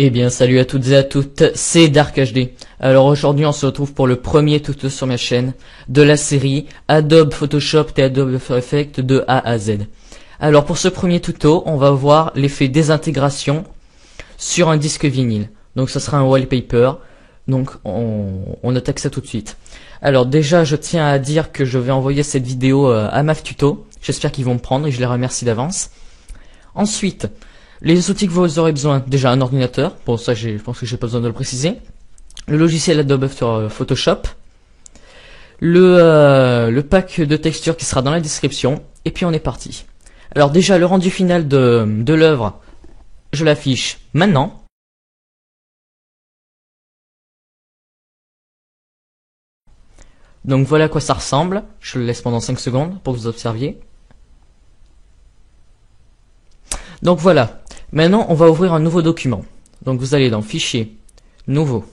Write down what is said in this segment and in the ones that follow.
Eh bien salut à toutes et à toutes, c'est Dark HD. Alors aujourd'hui on se retrouve pour le premier tuto sur ma chaîne de la série Adobe Photoshop et Adobe After Effects de A à Z. Alors pour ce premier tuto, on va voir l'effet désintégration sur un disque vinyle. Donc ça sera un wallpaper, donc on attaque ça tout de suite. Alors déjà je tiens à dire que je vais envoyer cette vidéo à MAF Tuto, j'espère qu'ils vont me prendre et je les remercie d'avance. Ensuite, les outils que vous aurez besoin, déjà un ordinateur, bon ça je pense que j'ai pas besoin de le préciser, le logiciel Adobe After Photoshop, le pack de textures qui sera dans la description, et puis on est parti. Alors déjà le rendu final de l'œuvre, je l'affiche maintenant. Donc voilà à quoi ça ressemble, je le laisse pendant 5 secondes pour que vous observiez. Donc voilà. Maintenant, on va ouvrir un nouveau document. Donc vous allez dans Fichier, Nouveau.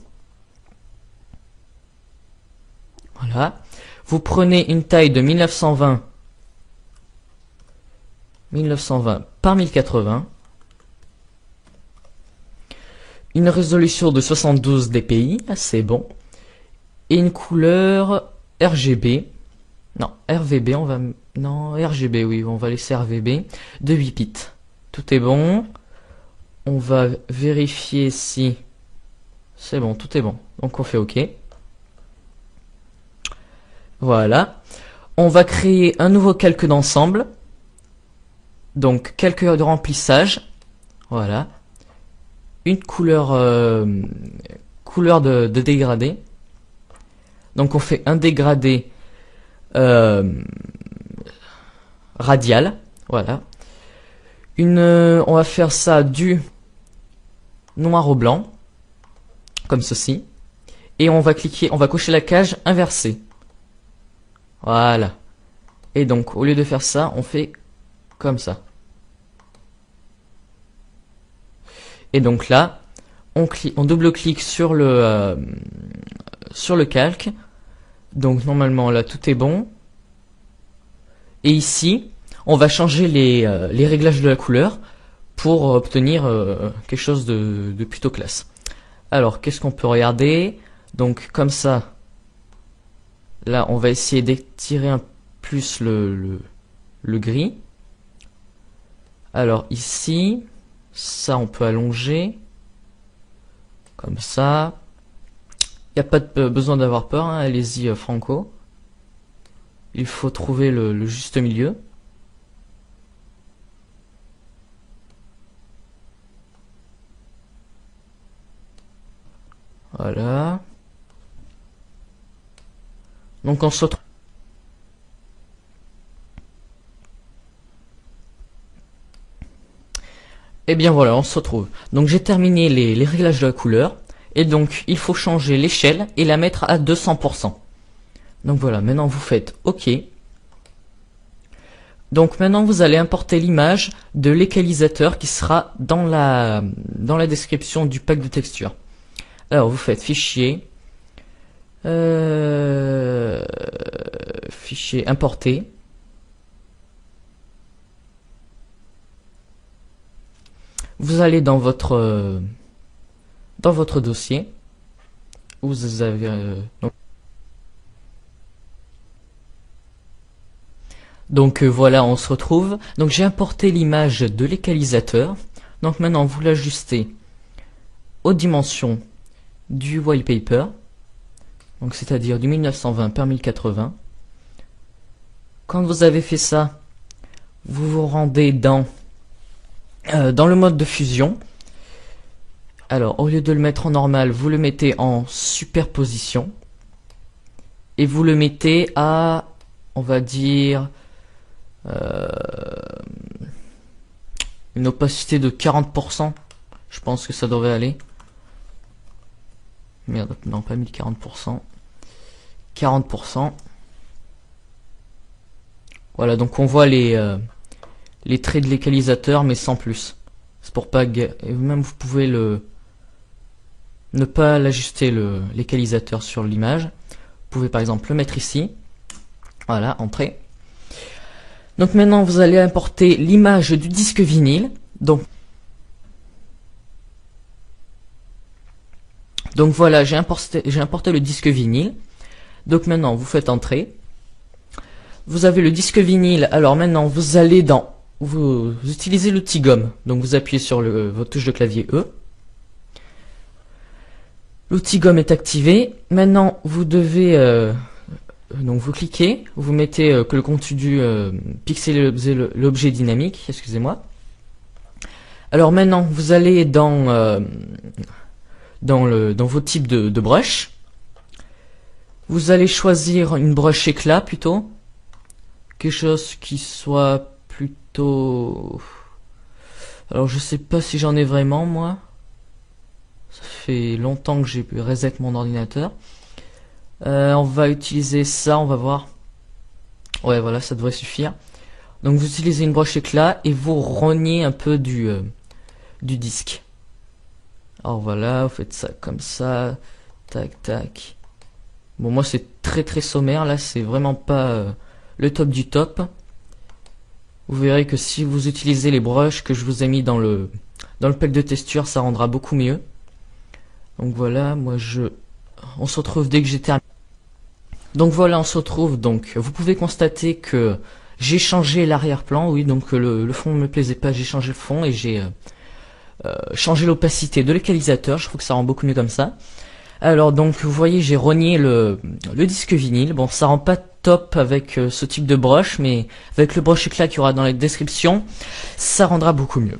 Voilà. Vous prenez une taille de 1920 par 1080. Une résolution de 72 dpi, c'est bon. Et une couleur RGB. Non, RVB, on va... Non, RGB, oui, on va laisser RVB de 8 bits. Tout est bon. On va vérifier si c'est bon, tout est bon. Donc on fait OK. Voilà. On va créer un nouveau calque d'ensemble. Donc calque de remplissage. Voilà. Une couleur de dégradé. Donc on fait un dégradé radial. Voilà. On va faire ça du noir au blanc, comme ceci, et on va cocher la case inversée. Voilà. Et donc, au lieu de faire ça, on fait comme ça. Et donc là, on double-clique sur le calque. Donc normalement là, tout est bon. Et ici, on va changer les réglages de la couleur pour obtenir quelque chose de plutôt classe. Alors, qu'est-ce qu'on peut regarder? Donc, comme ça, là, on va essayer d'étirer un plus le gris. Alors, ici, ça, on peut allonger. Comme ça. Il n'y a pas besoin d'avoir peur, hein, allez-y, franco. Il faut trouver le juste milieu. Voilà. Donc on se retrouve. Et bien voilà, on se retrouve. Donc j'ai terminé les réglages de la couleur. Et donc il faut changer l'échelle et la mettre à 200%. Donc voilà, maintenant vous faites OK. Donc maintenant vous allez importer l'image de l'équalisateur qui sera dans la description du pack de textures. Alors vous faites fichier, fichier importer. Vous allez dans votre dossier. Vous avez donc voilà, on se retrouve. Donc j'ai importé l'image de l'équalisateur. Donc maintenant vous l'ajustez aux dimensions du wallpaper, donc c'est-à-dire du 1920 par 1080. Quand vous avez fait ça, vous vous rendez dans le mode de fusion. Alors au lieu de le mettre en normal, vous le mettez en superposition et vous le mettez à, on va dire, une opacité de 40%. Je pense que ça devrait aller. Merde, non, pas 1040%. 40%. Voilà, donc on voit les traits de l'équalisateur, mais sans plus. C'est pour pas... Et même vous pouvez ne pas l'ajuster l'équalisateur sur l'image. Vous pouvez par exemple le mettre ici. Voilà, entrée. Donc maintenant vous allez importer l'image du disque vinyle. Donc Donc voilà, j'ai importé le disque vinyle. Donc maintenant, vous faites entrer. Vous avez le disque vinyle. Alors maintenant, vous allez dans... Vous utilisez l'outil gomme. Donc vous appuyez sur votre touche de clavier E. L'outil gomme est activé. Maintenant, vous devez... donc vous cliquez. Vous mettez que le contenu pixeler l'objet dynamique. Excusez-moi. Alors maintenant, vous allez dans vos types de brush. Vous allez choisir une brush éclat plutôt. Quelque chose qui soit plutôt... Alors je sais pas si j'en ai vraiment moi. Ça fait longtemps que j'ai reset mon ordinateur. On va utiliser ça, on va voir. Ouais voilà, ça devrait suffire. Donc vous utilisez une brush éclat et vous rognez un peu du disque. Alors voilà, vous faites ça comme ça. Tac tac. Bon moi c'est très sommaire là, c'est vraiment pas le top du top. Vous verrez que si vous utilisez les brushes que je vous ai mis dans le pack de texture, ça rendra beaucoup mieux. Donc voilà, on se retrouve dès que j'ai terminé. Donc voilà, on se retrouve. Donc vous pouvez constater que j'ai changé l'arrière-plan. Oui, donc le fond ne me plaisait pas, j'ai changé le fond et j'ai changé l'opacité de l'égalisateur. Je trouve que ça rend beaucoup mieux comme ça. Alors donc vous voyez, j'ai rogné le disque vinyle. Bon, ça rend pas top avec ce type de brush, mais avec le brush éclat qu'il y aura dans la description, ça rendra beaucoup mieux.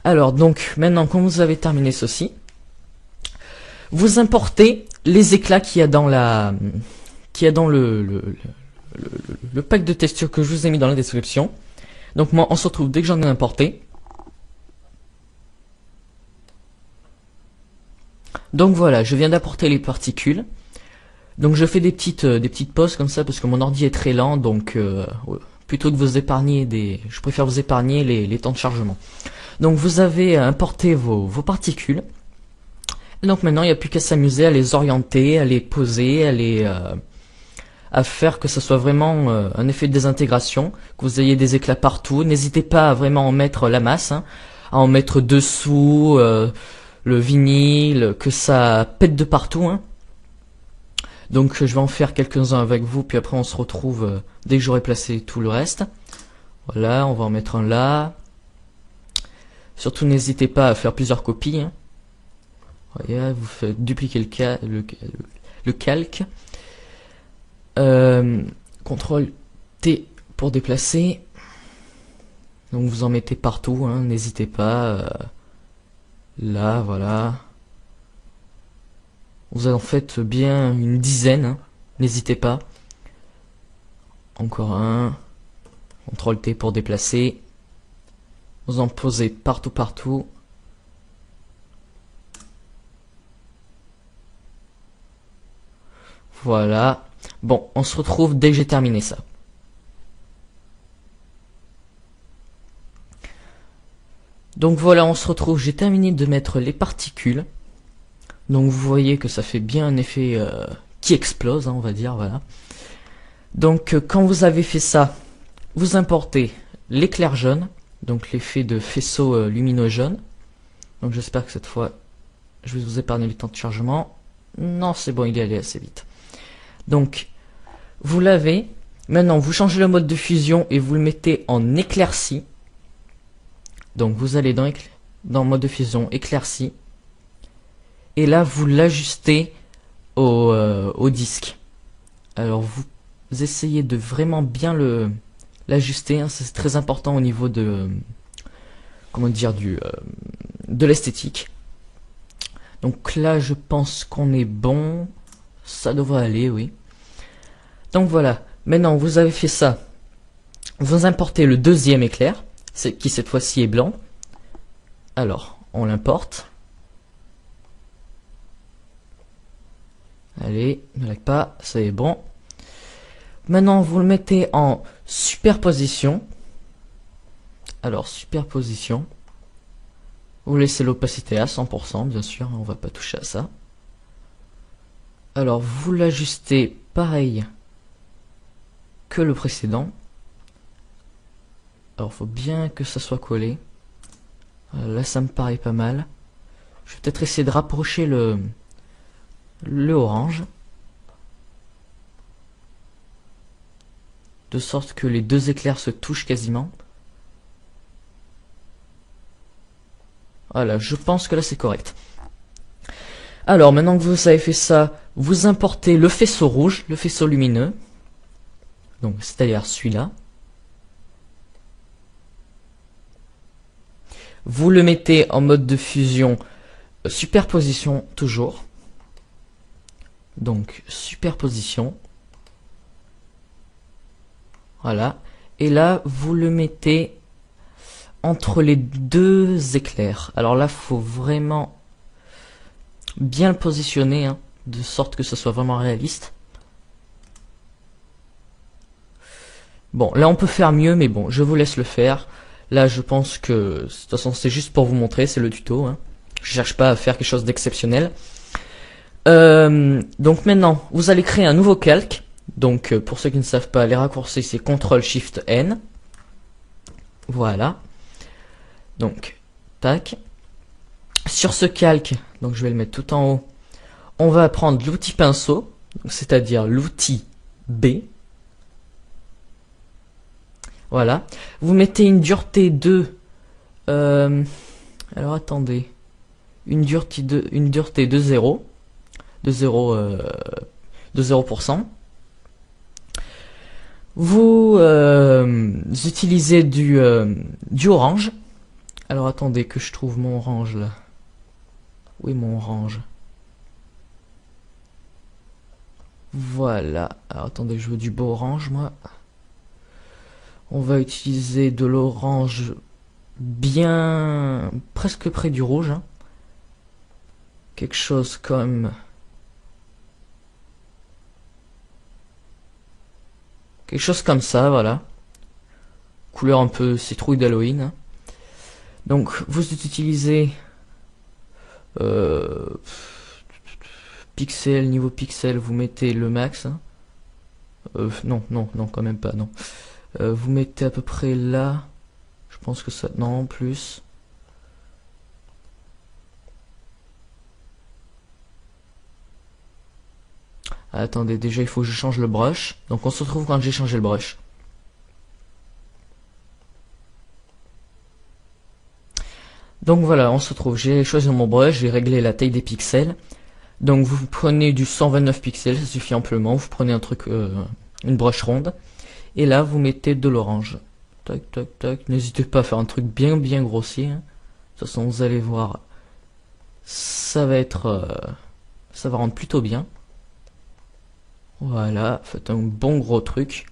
Alors donc maintenant, quand vous avez terminé ceci, vous importez les éclats qu'il y a dans le pack de texture que je vous ai mis dans la description. Donc moi, on se retrouve dès que j'en ai importé. Donc voilà, je viens d'apporter les particules. Donc je fais des petites pauses comme ça parce que mon ordi est très lent, donc plutôt que vous épargner je préfère vous épargner les temps de chargement. Donc vous avez importé vos particules. Et donc maintenant il n'y a plus qu'à s'amuser à les orienter, à les poser, à faire que ça soit vraiment un effet de désintégration, que vous ayez des éclats partout. N'hésitez pas à vraiment en mettre la masse, hein, à en mettre dessous. Le vinyle, que ça pète de partout, hein. Donc je vais en faire quelques-uns avec vous, puis après on se retrouve dès que j'aurai placé tout le reste. Voilà, on va en mettre un là. Surtout n'hésitez pas à faire plusieurs copies, hein. Voyez, vous faites dupliquer le calque. CTRL T pour déplacer. Donc vous en mettez partout, hein, n'hésitez pas. Là, voilà. Vous en faites bien une dizaine, hein. N'hésitez pas. Encore un. CTRL T pour déplacer. Vous en posez partout. Voilà. Bon, on se retrouve dès que j'ai terminé ça. Donc voilà, on se retrouve, j'ai terminé de mettre les particules. Donc vous voyez que ça fait bien un effet qui explose, hein, on va dire, voilà. Donc quand vous avez fait ça, vous importez l'éclair jaune, donc l'effet de faisceau lumineux jaune. Donc j'espère que cette fois, je vais vous épargner le temps de chargement. Non, c'est bon, il est allé assez vite. Donc, vous l'avez. Maintenant, vous changez le mode de fusion et vous le mettez en éclairci. Donc vous allez dans mode de fusion éclairci. Et là vous l'ajustez au disque. Alors vous essayez de vraiment bien l'ajuster, hein, c'est très important au niveau de comment dire de l'esthétique. Donc là je pense qu'on est bon. Ça devrait aller, oui. Donc voilà. Maintenant vous avez fait ça. Vous importez le deuxième éclair, qui cette fois-ci est blanc. Alors, on l'importe. Allez, ne lag pas, ça est bon. Maintenant, vous le mettez en superposition. Alors, superposition. Vous laissez l'opacité à 100%, bien sûr, on va pas toucher à ça. Alors, vous l'ajustez pareil que le précédent. Alors, faut bien que ça soit collé. Là, ça me paraît pas mal. Je vais peut-être essayer de rapprocher le orange. De sorte que les deux éclairs se touchent quasiment. Voilà, je pense que là c'est correct. Alors, maintenant que vous avez fait ça, vous importez le faisceau rouge, le faisceau lumineux. Donc, c'est-à-dire celui-là. Vous le mettez en mode de fusion, superposition toujours. Donc, superposition. Voilà. Et là, vous le mettez entre les deux éclairs. Alors là, faut vraiment bien le positionner, hein, de sorte que ce soit vraiment réaliste. Bon, là on peut faire mieux, mais bon, je vous laisse le faire. Là, je pense que, de toute façon, c'est juste pour vous montrer, c'est le tuto, hein. Je cherche pas à faire quelque chose d'exceptionnel. Donc maintenant, vous allez créer un nouveau calque. Donc, pour ceux qui ne savent pas, les raccourcis, c'est CTRL-SHIFT-N. Voilà. Donc, tac. Sur ce calque, donc je vais le mettre tout en haut, on va prendre l'outil pinceau, c'est-à-dire l'outil B. Voilà. Vous mettez une dureté de... alors attendez. Une dureté de 0. De 0%. Vous utilisez du orange. Alors attendez que je trouve mon orange là. Où est mon orange? Voilà. Alors attendez, je veux du beau orange moi. On va utiliser de l'orange bien... presque près du rouge. Hein. Quelque chose comme... quelque chose comme ça, voilà. Couleur un peu citrouille d'Halloween. Hein. Donc, vous utilisez... pixel, niveau pixel, vous mettez le max. Hein. Non, quand même pas, non. Vous mettez à peu près là. Je pense que ça... non, plus. Attendez, déjà il faut que je change le brush. Donc on se retrouve quand j'ai changé le brush. Donc voilà, on se retrouve. J'ai choisi mon brush, j'ai réglé la taille des pixels. Donc vous prenez du 129 pixels, ça suffit amplement. Vous prenez un truc, une broche ronde. Et là, vous mettez de l'orange. Tac, tac, tac. N'hésitez pas à faire un truc bien grossier. Hein. De toute façon, vous allez voir. Ça va être... ça va rendre plutôt bien. Voilà, faites un bon gros truc.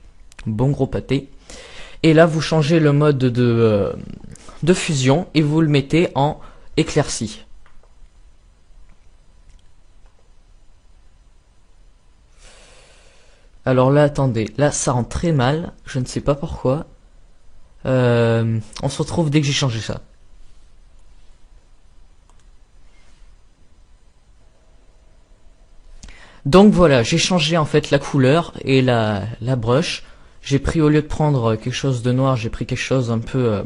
Un bon gros pâté. Et là, vous changez le mode de fusion et vous le mettez en éclairci. Alors là, attendez, là ça rend très mal, je ne sais pas pourquoi. On se retrouve dès que j'ai changé ça. Donc voilà, j'ai changé en fait la couleur et la brush. J'ai pris, au lieu de prendre quelque chose de noir, j'ai pris quelque chose un peu,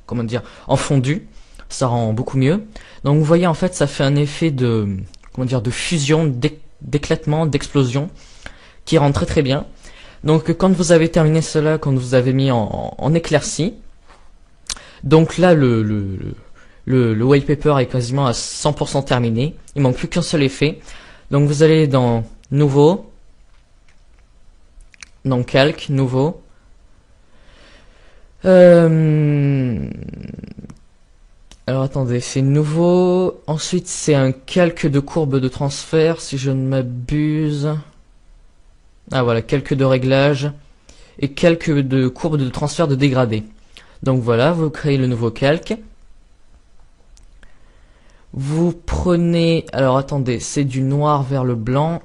comment dire, en fondu. Ça rend beaucoup mieux. Donc vous voyez en fait, ça fait un effet de, comment dire, de fusion, d'éclatement, d'explosion, qui rend très bien. Donc quand vous avez terminé cela, quand vous avez mis en éclairci, donc là le wallpaper est quasiment à 100% terminé. Il manque plus qu'un seul effet. Donc vous allez dans nouveau, dans calque, nouveau. Alors attendez, c'est nouveau. Ensuite c'est un calque de courbe de transfert, si je ne m'abuse. Ah voilà, calque de réglage et calque de courbe de transfert de dégradé. Donc voilà, vous créez le nouveau calque. Vous prenez, alors attendez, c'est du noir vers le blanc,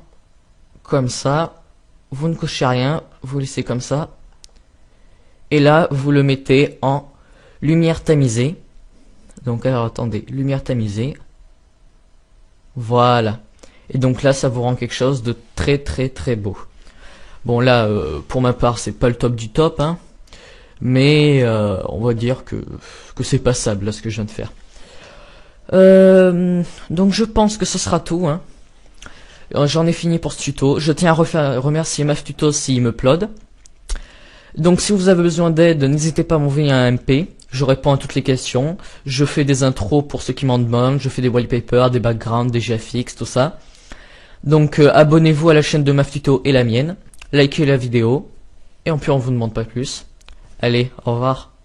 comme ça. Vous ne cochez rien, vous laissez comme ça. Et là, vous le mettez en lumière tamisée. Donc alors attendez, lumière tamisée. Voilà. Et donc là, ça vous rend quelque chose de très beau. Bon là, pour ma part, c'est pas le top du top, hein. Mais on va dire que c'est passable, là, ce que je viens de faire. Donc je pense que ce sera tout, hein. J'en ai fini pour ce tuto. Je tiens à remercier MAFTuto s'il me plode. Donc si vous avez besoin d'aide, n'hésitez pas à m'envoyer un MP. Je réponds à toutes les questions. Je fais des intros pour ceux qui m'en demandent. Je fais des wallpapers, des backgrounds, des GFX, tout ça. Donc abonnez-vous à la chaîne de MAFTuto et la mienne. Likez la vidéo. Et puis on vous demande pas plus. Allez, au revoir.